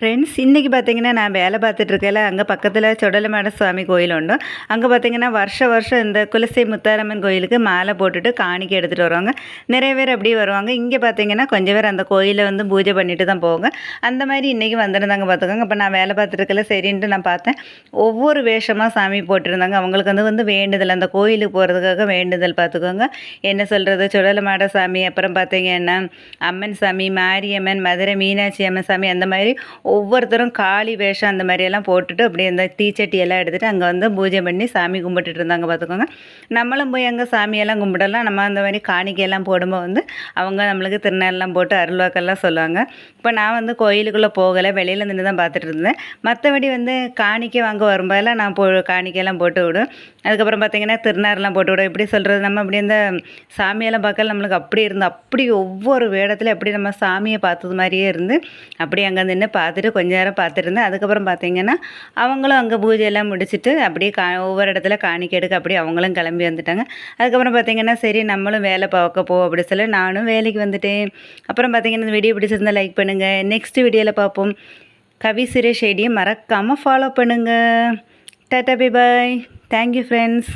Friends இன்றைக்கி பார்த்தீங்கன்னா நான் வேலை பார்த்துட்ருக்கையில அங்கே பக்கத்தில் சொடலமாட சுவாமி கோயில் உண்டு. அங்கே பார்த்தீங்கன்னா வருஷம் இந்த குலசை முத்தாரம்மன் கோயிலுக்கு மாலை போட்டுட்டு காணிக்கை எடுத்துகிட்டு வருவாங்க. நிறைய பேர் அப்படியே வருவாங்க. இங்கே பார்த்தீங்கன்னா கொஞ்சம் பேர் அந்த கோயிலை வந்து பூஜை பண்ணிட்டு தான் போவாங்க. அந்த மாதிரி இன்றைக்கி வந்திருந்தாங்க பார்த்துக்கோங்க. இப்போ நான் வேலை பார்த்துட்ருக்கல சரின்ட்டு நான் பார்த்தேன். ஒவ்வொரு வேஷமாக சாமி போட்டிருந்தாங்க. அவங்களுக்கு வந்து வேண்டுதல், அந்த கோயிலுக்கு போகிறதுக்காக வேண்டுதல் பார்த்துக்கோங்க. என்ன சொல்கிறது, சுடலமாட சாமி, அப்புறம் பார்த்தீங்கன்னா அம்மன் சாமி, மாரியம்மன், மதுரை மீனாட்சி அம்மன் சாமி, அந்த மாதிரி ஒவ்வொருத்தரும் காளி வேஷம் அந்த மாதிரியெல்லாம் போட்டுட்டு அப்படியே அந்த தீச்சட்டியெல்லாம் எடுத்துகிட்டு அங்கே வந்து பூஜை பண்ணி சாமி கும்பிட்டுட்டு இருந்தாங்க பார்த்துக்கோங்க. நம்மளும் போய் அங்கே சாமியெல்லாம் கும்பிடலாம். நம்ம அந்த மாதிரி காணிக்கையெல்லாம் போடும்போது வந்து அவங்க நம்மளுக்கு திருநாளெலாம் போட்டு அருள்வாக்கெல்லாம் சொல்லுவாங்க. இப்போ நான் வந்து கோயிலுக்குள்ளே போகலை, வெளியில் நின்று தான் பார்த்துட்டு இருந்தேன். மற்றபடி வந்து காணிக்கை வாங்க வரும்போதெல்லாம் நான் காணிக்கையெல்லாம் போட்டு விடும். அதுக்கப்புறம் பார்த்திங்கன்னா திருநாரெலாம் போட்டு விடும். எப்படி சொல்கிறது, நம்ம அப்படி இந்த சாமியெல்லாம் பார்க்கல நம்மளுக்கு அப்படி இருந்து அப்படி ஒவ்வொரு வேடத்தில் எப்படி நம்ம சாமியை பார்த்தது மாதிரியே இருந்து அப்படி அங்கே நின்று பார்த்துட்டு கொஞ்ச நேரம் பார்த்துட்டு இருந்தேன். அதுக்கப்புறம் பார்த்திங்கன்னா அவங்களும் அங்கே பூஜையெல்லாம் முடிச்சுட்டு அப்படியே ஒவ்வொரு இடத்துல காணிக்கை எடுக்க அப்படியே அவங்களும் கிளம்பி வந்துட்டாங்க. அதுக்கப்புறம் பார்த்திங்கன்னா சரி நம்மளும் வேலை பார்க்க போ அப்படி சொல்லி நானும் வேலைக்கு வந்துட்டேன். அப்புறம் பார்த்திங்கன்னா இந்த வீடியோ பிடிச்சிருந்தால் லைக் பண்ணுங்கள். நெக்ஸ்ட் வீடியோவில் பார்ப்போம். கவி சுரேஷ் ஐடியை மறக்காமல் ஃபாலோ பண்ணுங்கள். Tata bye bye. Thank you friends.